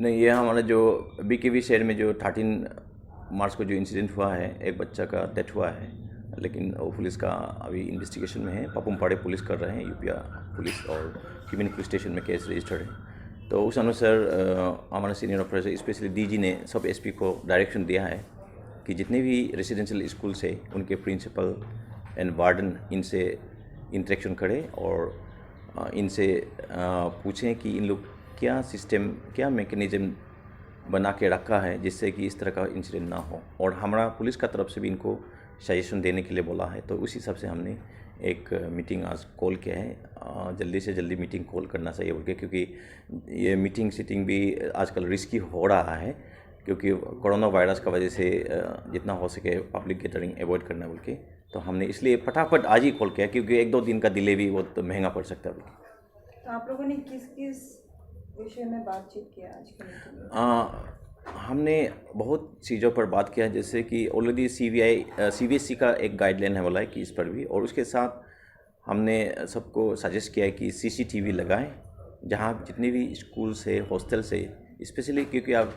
नहीं, ये हमारा जो बीकेवी शहर में जो 13 मार्च को जो इंसिडेंट हुआ है, एक बच्चा का डेथ हुआ है, लेकिन वो पुलिस का अभी इन्वेस्टिगेशन में है। पपुमपाड़े पुलिस कर रहे हैं, यूपिया पुलिस और किमिन पुलिस स्टेशन में केस रजिस्टर्ड है। तो उस अनुसार हमारे सीनियर ऑफिसर स्पेशली डीजी ने सब एसपी को डायरेक्शन दिया है कि जितने भी रेसिडेंशियल स्कूल से उनके प्रिंसिपल एंड वार्डन इनसे इंटरेक्शन करें और इनसे पूछें कि इन लोग क्या सिस्टम, क्या मैकेनिज़्म बना के रखा है जिससे कि इस तरह का इंसिडेंट ना हो। और हमारा पुलिस का तरफ से भी इनको सजेशन देने के लिए बोला है। तो उस हिसाब से हमने एक मीटिंग आज कॉल किया है। जल्दी से जल्दी मीटिंग कॉल करना चाहिए बोल के, क्योंकि ये मीटिंग सीटिंग भी आजकल रिस्की हो रहा है, क्योंकि कोरोना वायरस का वजह से जितना हो सके पब्लिक गैदरिंग अवॉइड करना बोल के। तो हमने इसलिए फटाफट आज ही कॉल किया, क्योंकि 1-2 दिन का डिले भी बहुत महंगा पड़ सकता है बोल के। तो आप लोगों ने किस किस विषय में बातचीत किया आज की मीटिंग में? हमने बहुत चीज़ों पर बात किया, जैसे कि ऑलरेडी सीबीएसई का एक गाइडलाइन है बोला है कि इस पर भी, और उसके साथ हमने सबको सजेस्ट किया है कि सीसीटीवी लगाएं जहां जितने भी स्कूल से हॉस्टल से, स्पेशली क्योंकि अब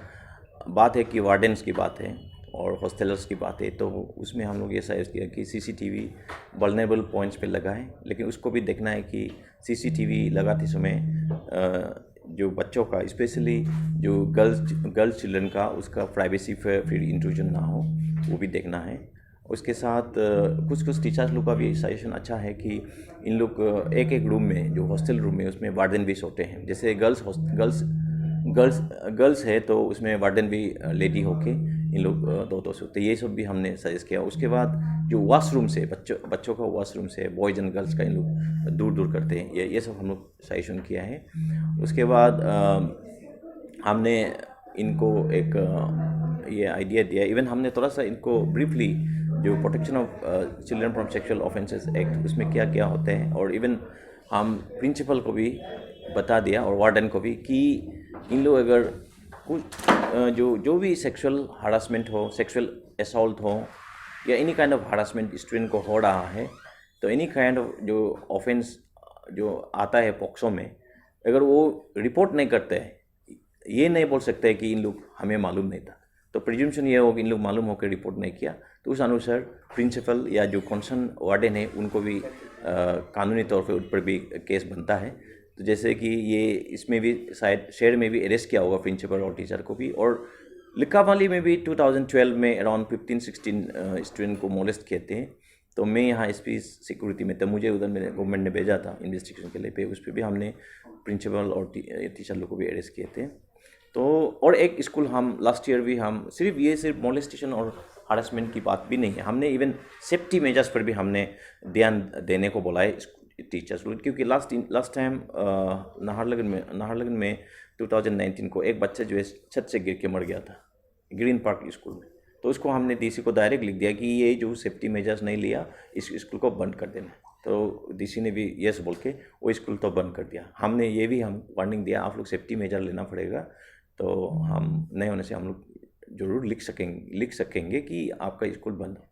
बात है कि वार्डन्स की बात है और हॉस्टलर्स की बात है। तो उसमें हम लोग ये सजेस्ट किया कि सीसीटीवी वल्नरेबल पॉइंट्स पे लगाएं, लेकिन उसको भी देखना है कि सीसीटीवी लगाते समय जो बच्चों का, स्पेशली जो गर्ल्स चिल्ड्रन का, उसका प्राइवेसी पे फिर इंट्रूजन ना हो, वो भी देखना है। उसके साथ कुछ टीचर्स लोग का भी सजेशन अच्छा है कि इन लोग एक एक रूम में, जो हॉस्टल रूम में, उसमें वार्डन भी सोते हैं। जैसे गर्ल्स है तो उसमें वार्डन भी लेडी होके इन लोग दो सोते। ये सब भी हमने सजेस्ट किया। उसके बाद जो वॉशरूम से, बच्चों का वॉशरूम से बॉयज़ एंड गर्ल्स का इन लोग दूर करते हैं, ये सब हम लोग सजेशन किया है। उसके बाद हमने इनको एक ये आइडिया दिया। इवन हमने थोड़ा सा इनको ब्रीफली जो protection of children from sexual offences act, उसमें क्या क्या होते हैं, और इवन हम प्रिंसिपल को भी बता दिया और वार्डन को भी कि इन लोग अगर कुछ जो भी सेक्सुअल हरासमेंट हो, सेक्सुअल असॉल्ट हो, या any kind of harassment student को हो रहा है, तो एनी काइंड ऑफ जो ऑफेंस जो आता है पॉक्सो में, अगर वो रिपोर्ट नहीं करते हैं, ये नहीं बोल सकते हैं कि इन लोग हमें मालूम नहीं था। तो प्रिज्यूम्पशन ये हो कि इन लोग मालूम होकर रिपोर्ट नहीं किया, तो उस अनुसार प्रिंसिपल या जो कंसर्न वार्डन है उनको भी कानूनी तौर पे उन पर भी केस बनता है। तो जैसे कि ये इसमें भी शायद शहर में भी अरेस्ट किया होगा प्रिंसिपल और टीचर को भी, और लिकावाली में भी 2012 में अराउंड 15-16 स्टूडेंट को मोलेस्ट किए थे। तो मैं यहाँ एसपी सिक्योरिटी में था, मुझे उधर मेरे गवर्नमेंट ने भेजा था इन्वेस्टिगेशन के लिए पे, उस पर भी हमने प्रिंसिपल और टीचर लोग को भी अरेस्ट किए थे। तो और एक स्कूल हम लास्ट ईयर भी हम सिर्फ मोलेस्टेशन और हरासमेंट की बात भी नहीं है, हमने इवन सेफ्टी मेजर्स पर भी हमने ध्यान देने को बोला है टीचर्स को। क्योंकि लास्ट टाइम नाहरलगुन में 2019 को एक बच्चा जो है छत से गिर के मर गया था ग्रीन पार्क स्कूल में। तो उसको हमने डीसी को डायरेक्ट लिख दिया कि ये जो सेफ्टी मेजर्स नहीं लिया, इस स्कूल को बंद कर देना। तो डीसी ने भी यस बोल के वो स्कूल तो बंद कर दिया। हमने ये भी हम वार्निंग दिया, आप लोग सेफ्टी मेजर लेना पड़ेगा। तो हम नहीं होने से हम लोग जरूर लिख सकेंगे कि आपका स्कूल बंद हो।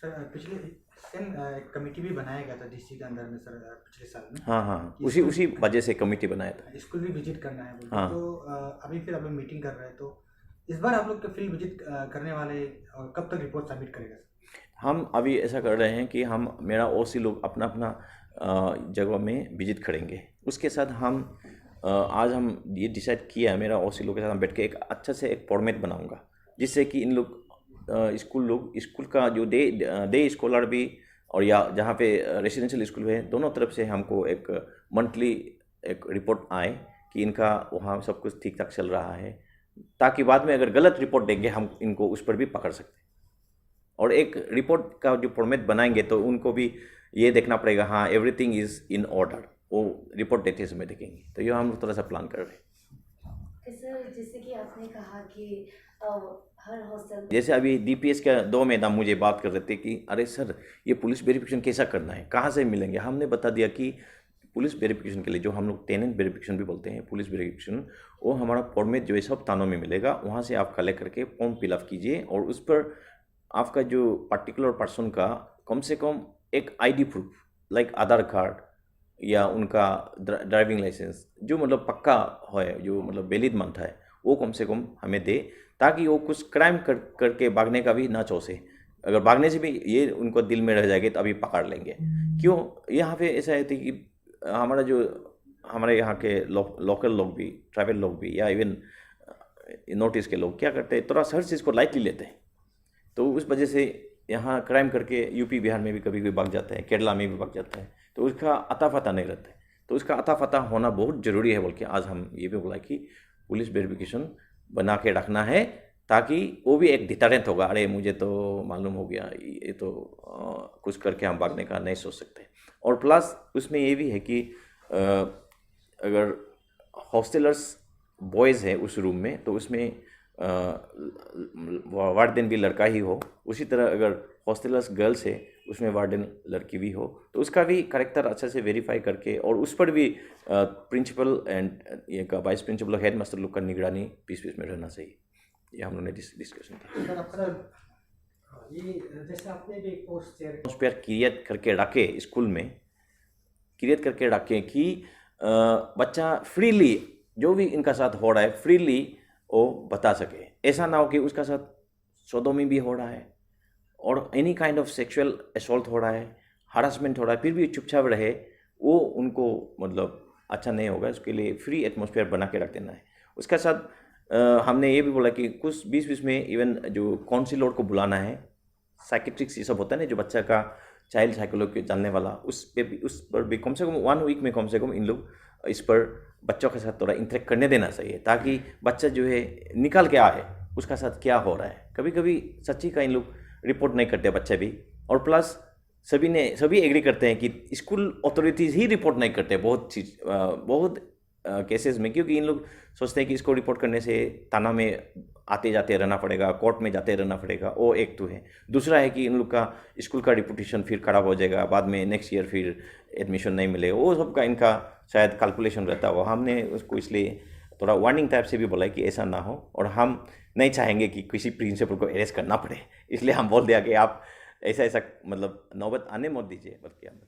सर पिछले दिन कमेटी भी बनाया गया था डीसी के अंदर में सर, पिछले साल में। हाँ, उसी वजह से कमेटी बनाया था। स्कूल भी विजिट करना है बोलते। हाँ। तो अभी फिर आप लोग मीटिंग कर रहे हैं, तो इस बार आप लोग फील्ड विजिट करने वाले, और कब तक रिपोर्ट सबमिट करेगा सर? हम अभी ऐसा कर रहे हैं कि हम मेरा ओसी लोग अपना अपना जगह में विजिट करेंगे। उसके साथ हम आज हम ये डिसाइड किया है, मेरा ओसी लोग के साथ हम बैठ के एक अच्छा से एक फॉर्मेट बनाऊंगा, जिससे कि इन लोग स्कूल का जो डे स्कॉलर भी, और या जहाँ पे रेसिडेंशियल स्कूल है, दोनों तरफ से हमको एक मंथली एक रिपोर्ट आए कि इनका वहाँ सब कुछ ठीक ठाक चल रहा है, ताकि बाद में अगर गलत रिपोर्ट देंगे हम इनको उस पर भी पकड़ सकते हैं। और एक रिपोर्ट का जो फॉर्मेट बनाएंगे तो उनको भी ये देखना पड़ेगा, हाँ एवरीथिंग इज़ इन ऑर्डर, वो रिपोर्ट देते समय देखेंगे। तो ये हम लोग थोड़ा सा प्लान कर रहे हैं। सर जैसे कि आपने कहा कि हर हॉस्टल, जैसे अभी डीपीएस का 2 मैडम मुझे बात कर रहे थे कि अरे सर ये पुलिस वेरिफिकेशन कैसा करना है, कहाँ से मिलेंगे। हमने बता दिया कि पुलिस वेरिफिकेशन के लिए जो हम लोग टेनेंट वेरिफिकेशन भी बोलते हैं, पुलिस वेरिफिकेशन, वो हमारा फॉर्मेट जो है सब थानों में मिलेगा, वहाँ से आप कलेक्ट करके फॉर्म फिलअप कीजिए, और उस पर आपका जो पर्टिकुलर पर्सन का कम से कम एक आईडी प्रूफ लाइक आधार कार्ड या उनका ड्राइविंग लाइसेंस जो मतलब पक्का है, जो मतलब वैलिड मंथ है, वो कम से कम हमें दे, ताकि वो कुछ क्राइम करके भागने का भी ना सोचे। अगर भागने से भी ये उनको दिल में रह जाएगी तो अभी पकड़ लेंगे। क्यों यहाँ पे ऐसा है कि हमारे यहाँ के लोकल लोग भी, ट्राइबल लोग भी, या इवन नॉर्थ ईस्ट के लोग क्या करते हैं, थोड़ा हर चीज़ को लाइटली लेते हैं। तो उस वजह से यहाँ क्राइम करके यूपी बिहार में भी कभी कभी भाग जाता है, केरला में भी भाग जाता है, तो उसका अता पता नहीं रहता है। तो उसका अता पता होना बहुत ज़रूरी है, बोल के आज हम ये भी बोला कि पुलिस वेरिफिकेशन बना के रखना है, ताकि वो भी एक डिटरेंट होगा। अरे मुझे तो मालूम हो गया, ये तो कुछ करके हम भागने का नहीं सोच सकते। और प्लस उसमें ये भी है कि अगर हॉस्टलर्स बॉयज़ है उस रूम में, तो उसमें वार्डन भी लड़का ही हो। उसी तरह अगर हॉस्टलर्स गर्ल्स है, उसमें वार्डन लड़की भी हो, तो उसका भी कैरेक्टर अच्छे से वेरीफाई करके, और उस पर भी प्रिंसिपल एंड ये का वाइस प्रिंसिपल हेड मास्टर लोग का निगरानी पीस में रहना चाहिए। ये हम लोगों ने डिस्कशन ये जैसे आपने भी एक पोस्ट शेयर एटमॉस्फेयर क्रिएट करके रखे स्कूल में, क्रिएट करके रखे कि बच्चा फ्रीली जो भी इनका साथ हो रहा है फ्रीली वो बता सके। ऐसा ना हो कि उसका साथ सोडोमी भी हो रहा है और any kind of sexual assault हो रहा है, हरासमेंट हो रहा है, फिर भी चुपचाप रहे, वो उनको मतलब अच्छा नहीं होगा। उसके लिए फ्री एटमॉस्फेयर बना के रख देना है। उसके साथ हमने ये भी बोला कि कुछ बीच में इवन जो काउंसिलर को बुलाना है, साइकेट्रिक्स ये सब होता है ना, जो बच्चा का चाइल्ड साइकोलॉजी जानने वाला, उस पर भी कम से कम 1 वीक में कम से कम इन लोग इस पर बच्चों के साथ थोड़ा इंटरेक्ट करने देना चाहिए, ताकि बच्चा जो है निकल के आए उसका साथ क्या हो रहा है। कभी कभी सच्ची का इन लोग रिपोर्ट नहीं करते बच्चे भी, और प्लस सभी एग्री करते हैं कि स्कूल अथॉरिटीज़ ही रिपोर्ट नहीं करते बहुत केसेस में, क्योंकि इन लोग सोचते हैं कि इसको रिपोर्ट करने से थाना में आते जाते रहना पड़ेगा, कोर्ट में जाते रहना पड़ेगा। वो एक तो है। दूसरा है कि इन लोग का स्कूल का रिपुटेशन फिर ख़राब हो जाएगा, बाद में नेक्स्ट ईयर फिर एडमिशन नहीं मिलेगा, वो सब का इनका शायद कैलकुलेशन रहता हो। हमने उसको इसलिए थोड़ा वार्निंग टाइप से भी बोला है कि ऐसा ना हो, और हम नहीं चाहेंगे कि किसी प्रिंसिपल को अरेस्ट करना पड़े, इसलिए हम बोल दिया कि आप ऐसा मतलब नौबत आने मत दीजिए, बल्कि आप